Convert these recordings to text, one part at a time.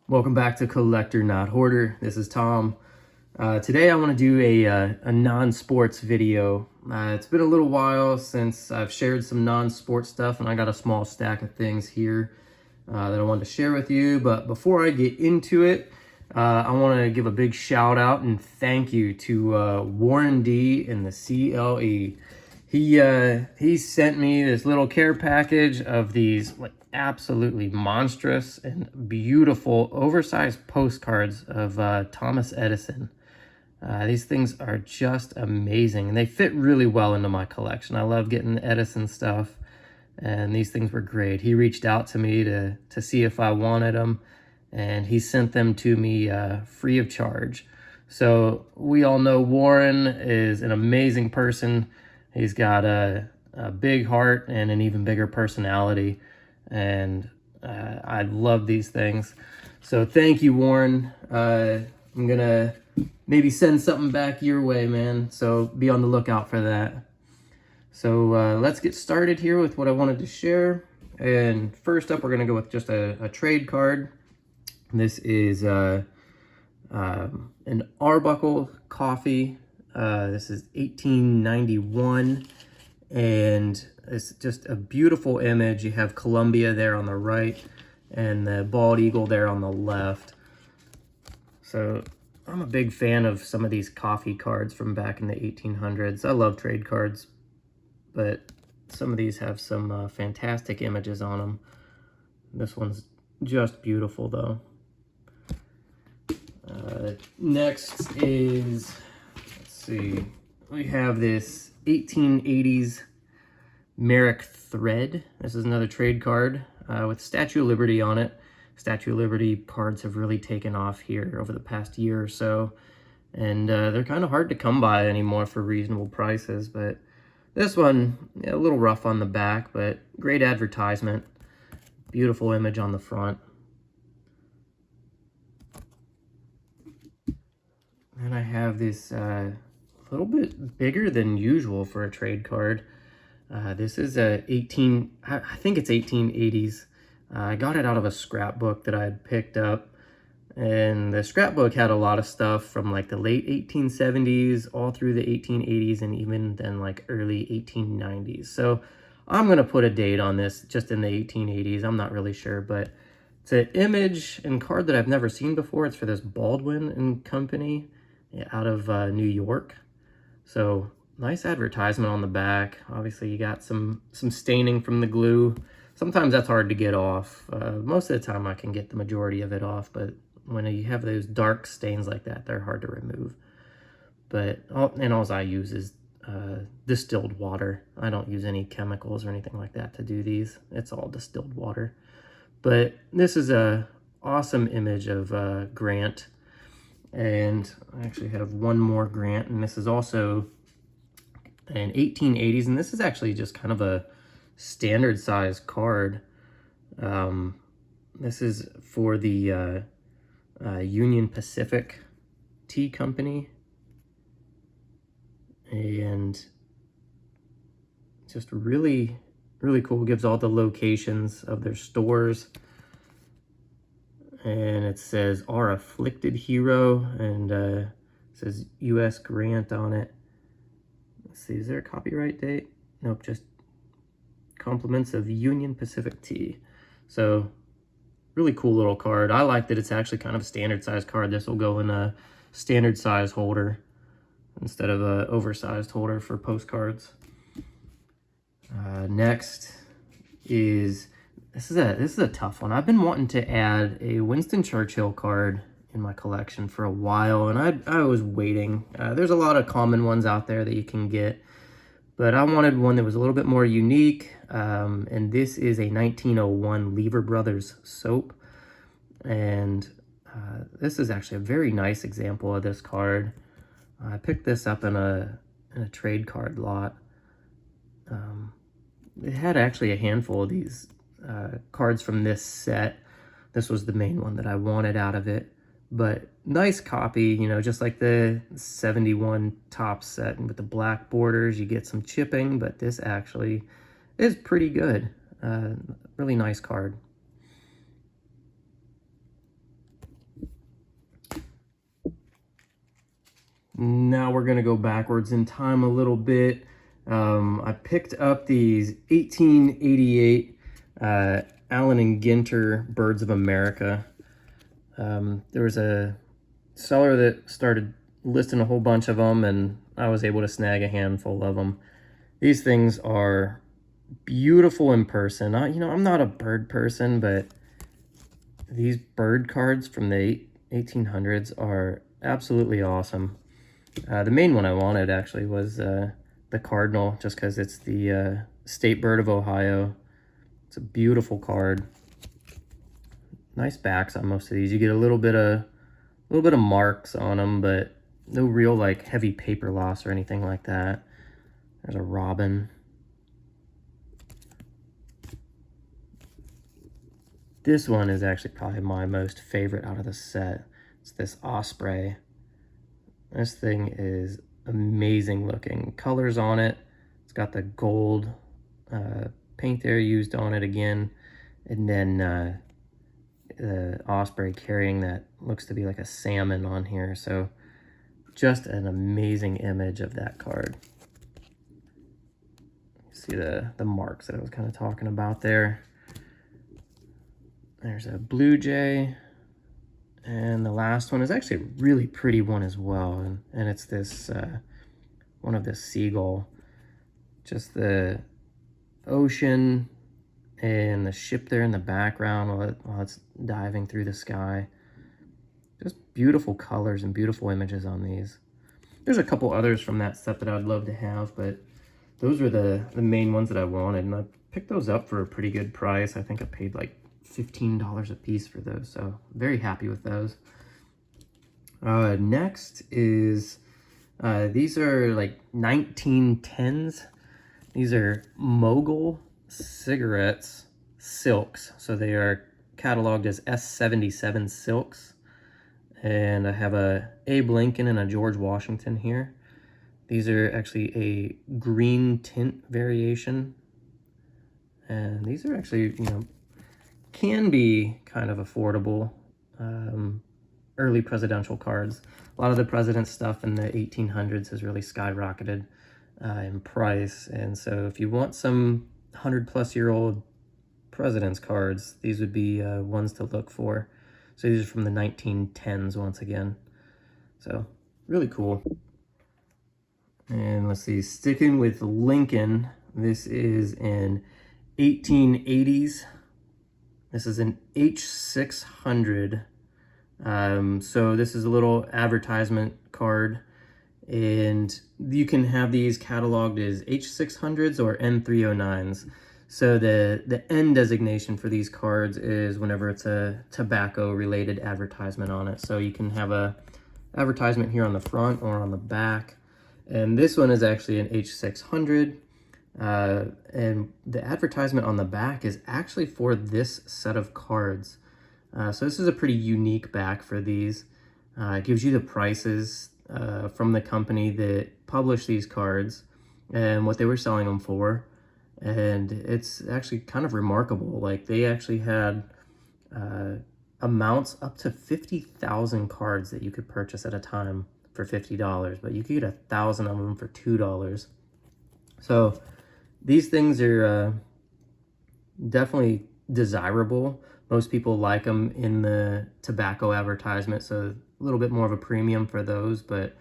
Welcome back to Collector Not Hoarder. This is Tom. Today I want to do a non-sports video. It's been a little while since I've shared some non-sports stuff, and I got a small stack of things here that I wanted to share with you. But before I get into it, I want to give a big shout out and thank you to Warren D in the CLE. He sent me this little care package of these like absolutely monstrous and beautiful oversized postcards of Thomas Edison. These things are just amazing, and they fit really well into my collection. I love getting Edison stuff, and these things were great. He reached out to me to see if I wanted them, and he sent them to me free of charge. So we all know Warren is an amazing person. He's got a big heart and an even bigger personality, and I love these things. So thank you, Warren. I'm gonna maybe send something back your way, man. So be on the lookout for that. So let's get started here with what I wanted to share. And first up, we're gonna go with just a trade card. This is an Arbuckle coffee. This is 1891, and it's just a beautiful image. You have Columbia there on the right and the bald eagle there on the left. So I'm a big fan of some of these coffee cards from back in the 1800s. I love trade cards, but some of these have some fantastic images on them. This one's just beautiful though. Next is, let's see, we have this 1880s Merrick thread. This is another trade card with Statue of Liberty on it. Statue of Liberty cards have really taken off here over the past year or so, and they're kind of hard to come by anymore for reasonable prices. But this one, a little rough on the back, but great advertisement. Beautiful image on the front. And I have this a little bit bigger than usual for a trade card. This is I think it's 1880s. I got it out of a scrapbook that I had picked up. And the scrapbook had a lot of stuff from like the late 1870s all through the 1880s and even then like early 1890s. So I'm going to put a date on this just in the 1880s. I'm not really sure, but it's an image and card that I've never seen before. It's for this Baldwin and Company out of New York. So nice advertisement on the back. Obviously you got some staining from the glue. Sometimes that's hard to get off. Most of the time I can get the majority of it off, but when you have those dark stains like that, they're hard to remove. But all I use is distilled water. I don't use any chemicals or anything like that to do these. It's all distilled water. But this is a awesome image of Grant. And I actually have one more Grant, and this is also an 1880s, and this is actually just kind of a standard size card. This is for the Union Pacific Tea Company, and just really cool. It gives all the locations of their stores, and it says Our Afflicted Hero, and it says U.S. Grant on it. Let's see, is there a copyright date? Nope, just compliments of Union Pacific Tea. So really cool little card. I like that it's actually kind of a standard size card. This will go in a standard size holder instead of an oversized holder for postcards. Next is, this is a tough one. I've been wanting to add a Winston Churchill card in my collection for a while, and I was waiting. There's a lot of common ones out there that you can get, but I wanted one that was a little bit more unique, and this is a 1901 Lever Brothers soap, and this is actually a very nice example of this card. I picked this up in a trade card lot. It had actually a handful of these cards from this set. This was the main one that I wanted out of it. But nice copy, you know, just like the 71 top set, and with the black borders, you get some chipping, but this actually is pretty good. Really nice card. Now we're going to go backwards in time a little bit. I picked up these 1888 Allen and Ginter Birds of America. There was a seller that started listing a whole bunch of them, and I was able to snag a handful of them. These things are beautiful in person. I'm not a bird person, but these bird cards from the 1800s are absolutely awesome. The main one I wanted actually was the cardinal, just because it's the state bird of Ohio. It's a beautiful card. Nice backs on most of these. You get a little bit of marks on them, but no real like heavy paper loss or anything like that. There's a robin. This one is actually probably my most favorite out of the set. It's this osprey. This thing is amazing looking. Colors on it. It's got the gold paint there used on it again. And then the osprey carrying that looks to be like a salmon on here. So just an amazing image of that card. See the marks that I was kind of talking about there. There's a blue jay. And the last one is actually a really pretty one as well. And it's this, one of the seagull. Just the ocean and the ship there in the background while it's diving through the sky. Just beautiful colors and beautiful images on these. There's a couple others from that set that I'd love to have, but those were the main ones that I wanted. And I picked those up for a pretty good price. I think I paid like $15 a piece for those, so very happy with those. Next is these are like 1910s. These are Mogul cigarettes silks, so they are cataloged as S77 silks, and I have a Abe Lincoln and a George Washington here. These are actually a green tint variation, and these are actually, can be kind of affordable early presidential cards. A lot of the president stuff in the 1800s has really skyrocketed in price, and so if you want some 100-plus-year-old president's cards, these would be ones to look for. So these are from the 1910s once again. So really cool. And let's see, sticking with Lincoln, this is an 1880s. This is an H600. So this is a little advertisement card, and you can have these cataloged as H600s or N309s. So the N designation for these cards is whenever it's a tobacco-related advertisement on it. So you can have a advertisement here on the front or on the back. And this one is actually an H600. And the advertisement on the back is actually for this set of cards. So this is a pretty unique back for these. It gives you the prices from the company that published these cards and what they were selling them for. And it's actually kind of remarkable. Like, they actually had amounts up to 50,000 cards that you could purchase at a time for $50, but you could get 1,000 of them for $2. So these things are definitely desirable. Most people like them in the tobacco advertisement, so a little bit more of a premium for those, but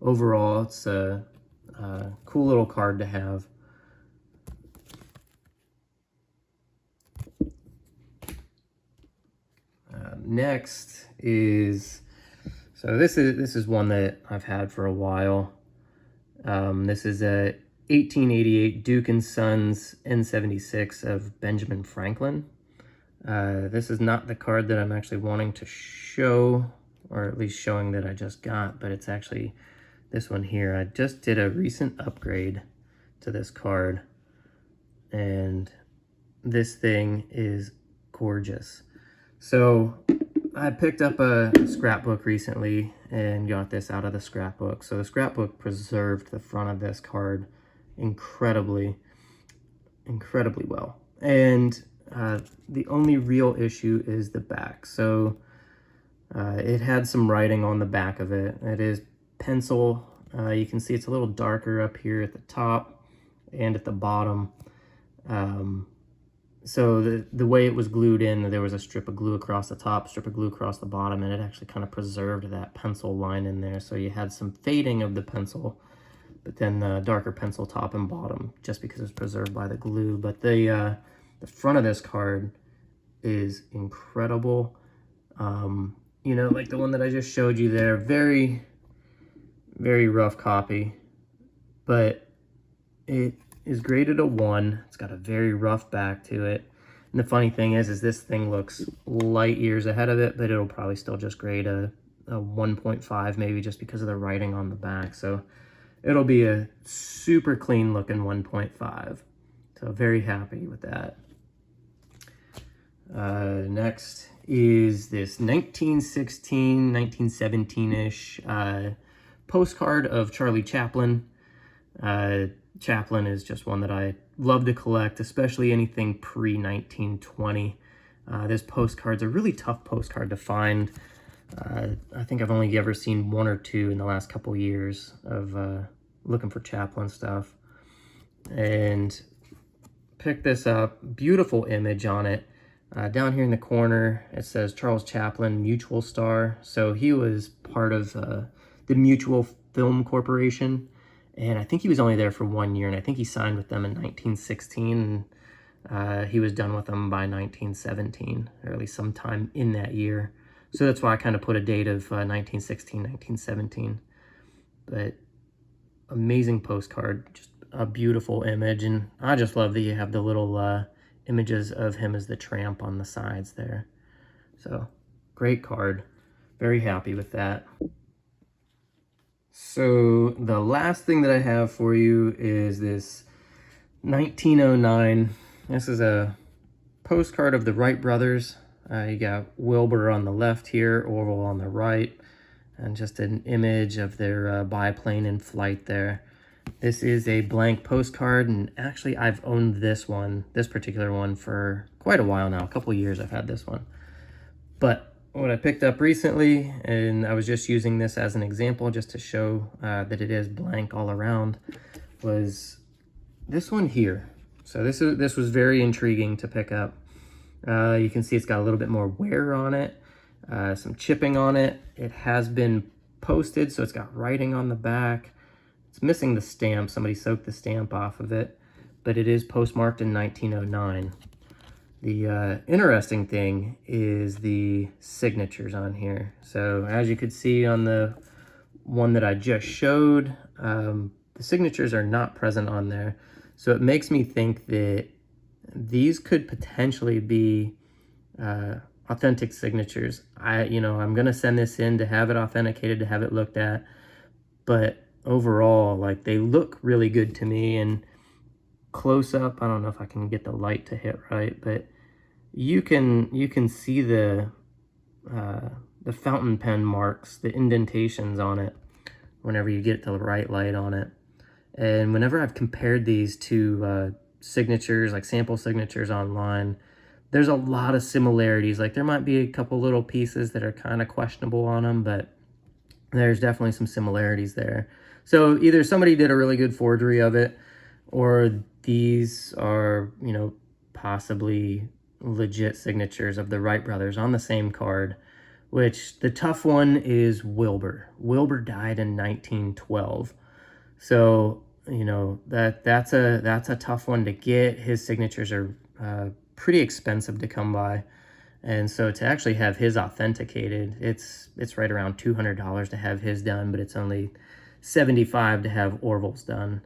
overall it's a cool little card to have. Next is, so this is one that I've had for a while. This is a 1888 Duke & Sons N76 of Benjamin Franklin. This is not the card that I'm actually wanting to show, or at least showing that I just got, but it's actually this one here. I just did a recent upgrade to this card, and this thing is gorgeous. So I picked up a scrapbook recently and got this out of the scrapbook. So the scrapbook preserved the front of this card incredibly well. And the only real issue is the back. So it had some writing on the back of it. It is pencil. You can see it's a little darker up here at the top and at the bottom. So the way it was glued in, there was a strip of glue across the top, strip of glue across the bottom, and it actually kind of preserved that pencil line in there. So you had some fading of the pencil, but then the darker pencil top and bottom, just because it's preserved by the glue. But the front of this card is incredible. You know, like the one that I just showed you there, very, very rough copy, but it is graded a 1. It's got a very rough back to it. And the funny thing is this thing looks light years ahead of it, but it'll probably still just grade a 1.5 maybe, just because of the writing on the back. So it'll be a super clean looking 1.5. So very happy with that. Next is this 1916, 1917-ish postcard of Charlie Chaplin. Chaplin is just one that I love to collect, especially anything pre-1920. This postcard's a really tough postcard to find. I think I've only ever seen 1 or 2 in the last couple years of looking for Chaplin stuff. And picked this up, beautiful image on it. Down here in the corner, it says Charles Chaplin, Mutual Star. So he was part of the Mutual Film Corporation. And I think he was only there for 1 year, and I think he signed with them in 1916. And he was done with them by 1917, or at least sometime in that year. So that's why I kind of put a date of 1916, 1917. But amazing postcard, just a beautiful image. And I just love that you have the little images of him as the tramp on the sides there. So great card. Very happy with that. So the last thing that I have for you is this 1909. This is a postcard of the Wright brothers. You got Wilbur on the left here, Orville on the right, and just an image of their biplane in flight there. This is a blank postcard, and actually I've owned this particular one, for quite a while now. A couple years I've had this one. But what I picked up recently, and I was just using this as an example just to show that it is blank all around, was this one here. So this was very intriguing to pick up. You can see it's got a little bit more wear on it, some chipping on it. It has been posted, so it's got writing on the back. It's missing the stamp. Somebody soaked the stamp off of it, but it is postmarked in 1909. The interesting thing is the signatures on here. So as you could see on the one that I just showed, the signatures are not present on there. So it makes me think that these could potentially be authentic signatures. I'm gonna send this in to have it authenticated, to have it looked at, but overall, like, they look really good to me. And close up, I don't know if I can get the light to hit right, but you can see the fountain pen marks, the indentations on it, whenever you get the right light on it. And whenever I've compared these to signatures, like sample signatures online, there's a lot of similarities. Like, there might be a couple little pieces that are kind of questionable on them, but there's definitely some similarities there. So either somebody did a really good forgery of it, or these are, possibly legit signatures of the Wright brothers on the same card, which the tough one is Wilbur. Wilbur died in 1912. So, that's a tough one to get. His signatures are pretty expensive to come by. And so to actually have his authenticated, it's right around $200 to have his done, but it's only $75 to have Orville's done.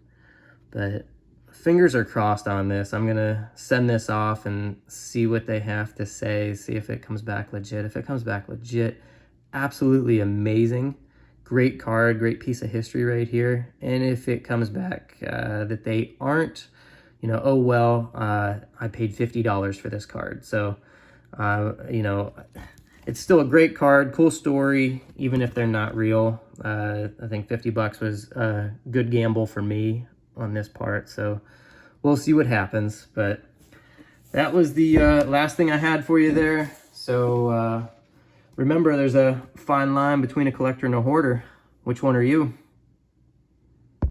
But fingers are crossed on this. I'm gonna send this off and see what they have to say, see if it comes back legit. If it comes back legit, absolutely amazing. Great card, great piece of history right here. And if it comes back that they aren't, oh well, I paid $50 for this card. So, it's still a great card, cool story, even if they're not real. I think $50 was a good gamble for me on this part, so we'll see what happens. But that was the last thing I had for you there. So remember, there's a fine line between a collector and a hoarder. Which one are you?